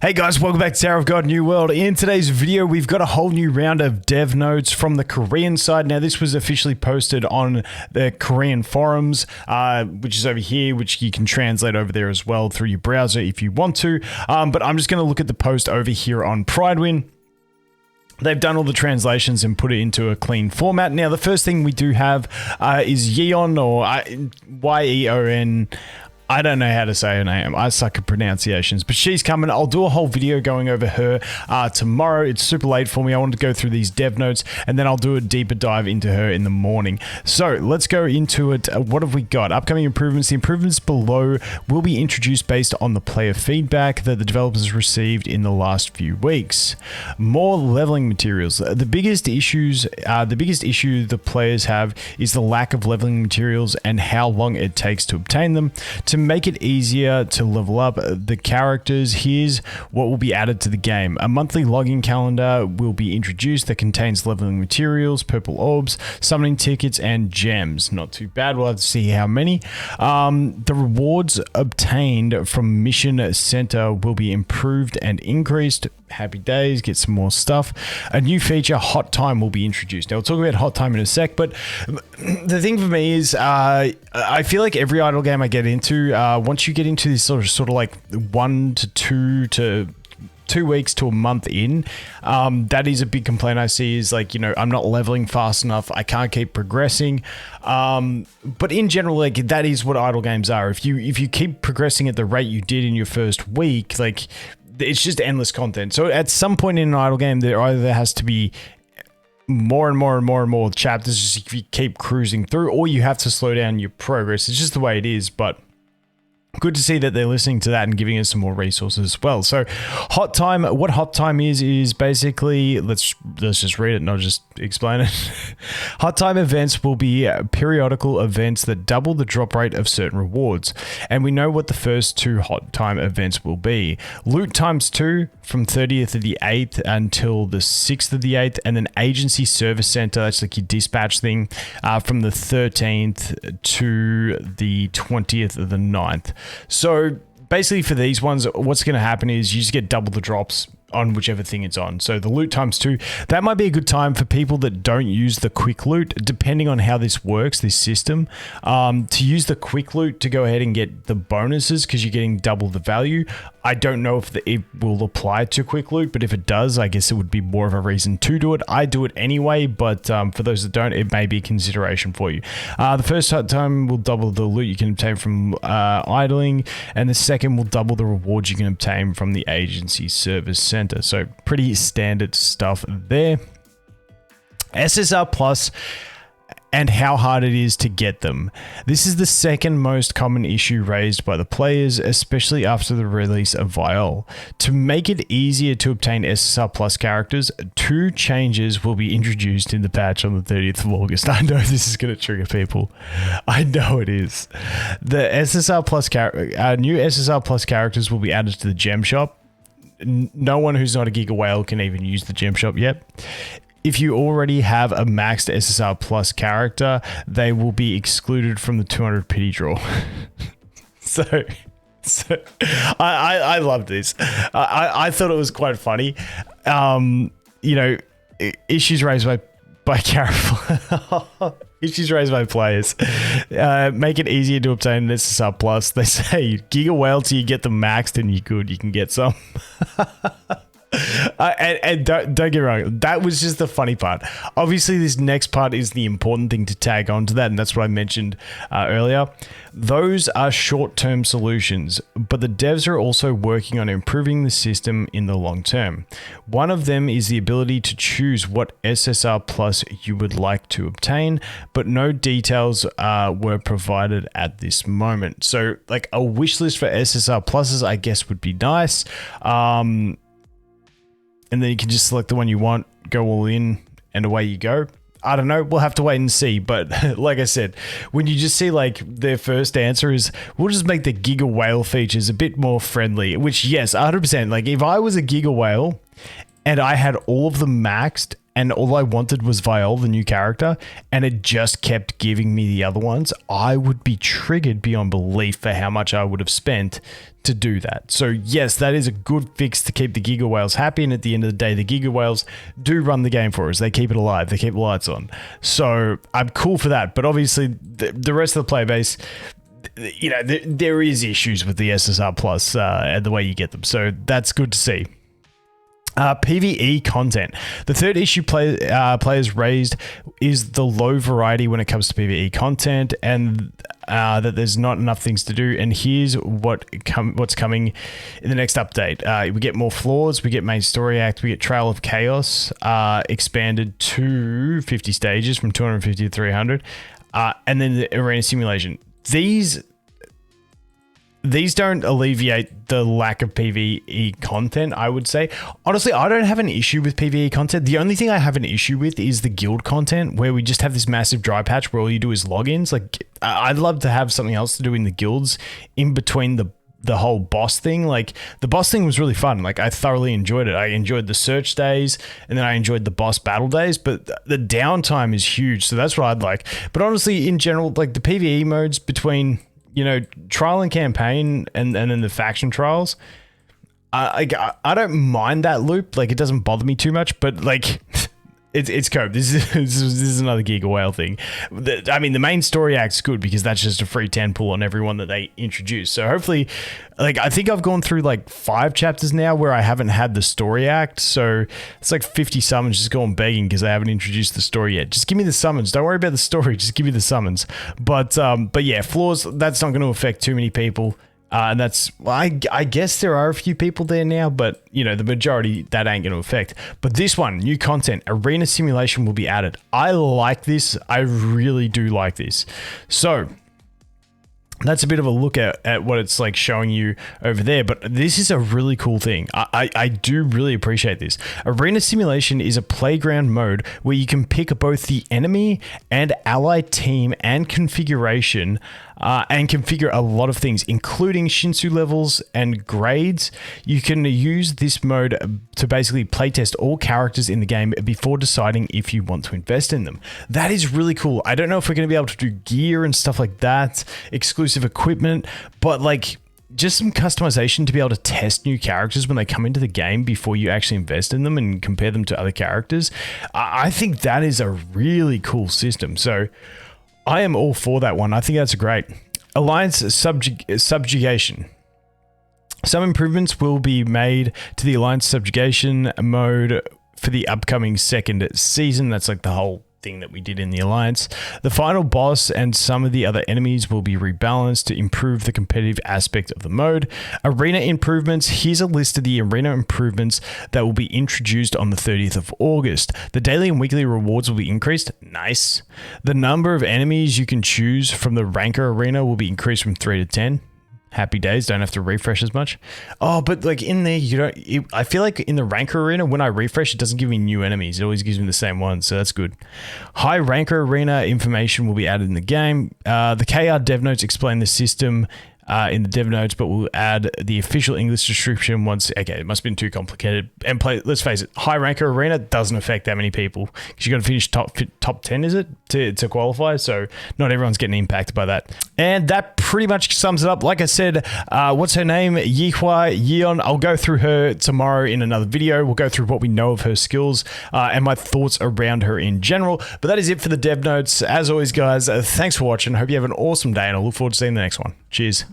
Hey guys, welcome back to Tower of God New World. In today's video, we've got a whole new round of dev notes from the Korean side. Now, this was officially posted on the Korean forums, which is over here, which you can translate over there as well through your browser if you want to. But I'm just going to look at the post over here on Pridewin. They've done all the translations and put it into a clean format. Now, the first thing we do have is Yeon, or Y-E-O-N. I don't know how to say her name. I suck at pronunciations, but she's coming. I'll do a whole video going over her tomorrow. It's super late for me. I wanted to go through these dev notes, and then I'll do a deeper dive into her in the morning. So let's go into it. What have we got? Upcoming improvements. The improvements below will be introduced based on the player feedback that the developers received in the last few weeks. More leveling materials. The biggest issue the players have is the lack of leveling materials and how long it takes to obtain them. To make it easier to level up the characters, here's what will be added to the game. A monthly logging calendar will be introduced that contains leveling materials, purple orbs, summoning tickets, and gems. Not too bad. We'll have to see how many. The rewards obtained from Mission Center will be improved and increased. Happy days, get some more stuff. A new feature, Hot Time, will be introduced. Now, we'll talk about Hot Time in a sec, but the thing for me is I feel like every idle game I get into, once you get into this sort of like 1 to 2 weeks to a month in, that is a big complaint I see, is like, I'm not leveling fast enough. I can't keep progressing. But in general, like, that is what idle games are. If you keep progressing at the rate you did in your first week, like, it's just endless content. So at some point in an idle game, there either has to be more and more chapters just if you keep cruising through, or you have to slow down your progress. It's just the way it is, but good to see that they're listening to that and giving us some more resources as well. So Hot Time, what Hot Time is basically, let's just read it, not just explain it. Hot Time events will be periodical events that double the drop rate of certain rewards. And we know what the first two Hot Time events will be. Loot times 2 from 30th of the 8th until the 6th of the 8th, and then Agency Service Center, that's like your dispatch thing, from the 13th to the 20th of the 9th. So basically for these ones, what's going to happen is you just get double the drops on whichever thing it's on. So the loot times 2, that might be a good time for people that don't use the quick loot, depending on how this works, this system, to use the quick loot to go ahead and get the bonuses, because you're getting double the value. I don't know if it will apply to quick loot, but if it does, I guess it would be more of a reason to do it. I do it anyway, but for those that don't, it may be a consideration for you. The first time will double the loot you can obtain from idling, and the second will double the rewards you can obtain from the Agency Service Center. So pretty standard stuff there. SSR Plus and how hard it is to get them. This is the second most common issue raised by the players, especially after the release of Viol. To make it easier to obtain SSR Plus characters, 2 changes will be introduced in the patch on the 30th of August. I know this is going to trigger people. I know it is. The SSR Plus new SSR Plus characters will be added to the gem shop. No one who's not a Giga Whale can even use the gem shop yet. If you already have a maxed SSR Plus character, they will be excluded from the 200 pity draw. so I love this. I thought it was quite funny. Issues raised by issues raised by players. Make it easier to obtain an SSR Plus. They say Giga Whale till you get them maxed and you're good. You can get some. And don't get me wrong, that was just the funny part. Obviously, this next part is the important thing to tag on to that, and that's what I mentioned earlier. Those are short-term solutions, but the devs are also working on improving the system in the long term. One of them is the ability to choose what SSR Plus you would like to obtain, but no details were provided at this moment. So, like, a wish list for SSR Pluses, I guess, would be nice. And then you can just select the one you want, go all in, and away you go. I don't know. We'll have to wait and see. But like I said, when you just see like their first answer is, we'll just make the Giga Whale features a bit more friendly, which yes, 100%. Like if I was a Giga Whale and I had all of them maxed and all I wanted was Viole, the new character, and it just kept giving me the other ones, I would be triggered beyond belief for how much I would have spent to do that. So yes, that is a good fix to keep the Giga Whales happy, and at the end of the day, the Giga Whales do run the game for us. They keep it alive. They keep the lights on. So I'm cool for that, but obviously the rest of the player base, you know, there is issues with the SSR Plus and the way you get them. So that's good to see. PvE content. The third issue players raised is the low variety when it comes to PvE content, and that there's not enough things to do. And here's what's coming in the next update. We get more floors, we get main story act, we get Trail of Chaos expanded to 50 stages from 250 to 300, and then the arena simulation. These don't alleviate the lack of PvE content, I would say. Honestly, I don't have an issue with PvE content. The only thing I have an issue with is the guild content, where we just have this massive dry patch where all you do is logins. Like, I'd love to have something else to do in the guilds in between the whole boss thing. Like, the boss thing was really fun. Like, I thoroughly enjoyed it. I enjoyed the search days, and then I enjoyed the boss battle days, but the downtime is huge. So that's what I'd like. But honestly, in general, like the PvE modes between, you know, trial and campaign and then the faction trials, I don't mind that loop. Like, it doesn't bother me too much, but like it's cope. This is another Giga Whale thing. I mean, the main story act's good because that's just a free 10 pull on everyone that they introduce. So hopefully, like, I think I've gone through like 5 chapters now where I haven't had the story act. So it's like 50 summons just going begging because they haven't introduced the story yet. Just give me the summons. Don't worry about the story. Just give me the summons. But yeah, floors, that's not going to affect too many people. And that's, well, I guess there are a few people there now, but you know, the majority that ain't going to affect. But this one, new content, arena simulation will be added. I like this. I really do like this. So that's a bit of a look at what it's like showing you over there, but this is a really cool thing. I do really appreciate this. Arena simulation is a playground mode where you can pick both the enemy and allied team and configuration, and configure a lot of things, including Shinsu levels and grades. You can use this mode to basically playtest all characters in the game before deciding if you want to invest in them. That is really cool. I don't know if we're going to be able to do gear and stuff like that, exclusive equipment, but like just some customization to be able to test new characters when they come into the game before you actually invest in them and compare them to other characters. I think that is a really cool system. So I am all for that one. I think that's great. Alliance subjugation. Some improvements will be made to the Alliance subjugation mode for the upcoming second season. That's like the whole thing that we did in the Alliance. The final boss and some of the other enemies will be rebalanced to improve the competitive aspect of the mode. Arena improvements. Here's a list of the arena improvements that will be introduced on the 30th of August. The daily and weekly rewards will be increased. Nice. The number of enemies you can choose from the Ranker arena will be increased from 3 to 10. Happy days, don't have to refresh as much. Oh, but like in there, you don't. I feel like in the Ranker arena, when I refresh, it doesn't give me new enemies. It always gives me the same ones, so that's good. High Ranker arena information will be added in the game. The KR dev notes explain the system in the dev notes, but we'll add the official English description once. Okay, it must have been too complicated. And let's face it, High Ranker arena doesn't affect that many people because you got to finish top 10, is it, to qualify? So not everyone's getting impacted by that. And that pretty much sums it up. Like I said, what's her name? Yihua Yeon. I'll go through her tomorrow in another video. We'll go through what we know of her skills and my thoughts around her in general. But that is it for the dev notes. As always, guys, thanks for watching. Hope you have an awesome day, and I look forward to seeing the next one. Cheers.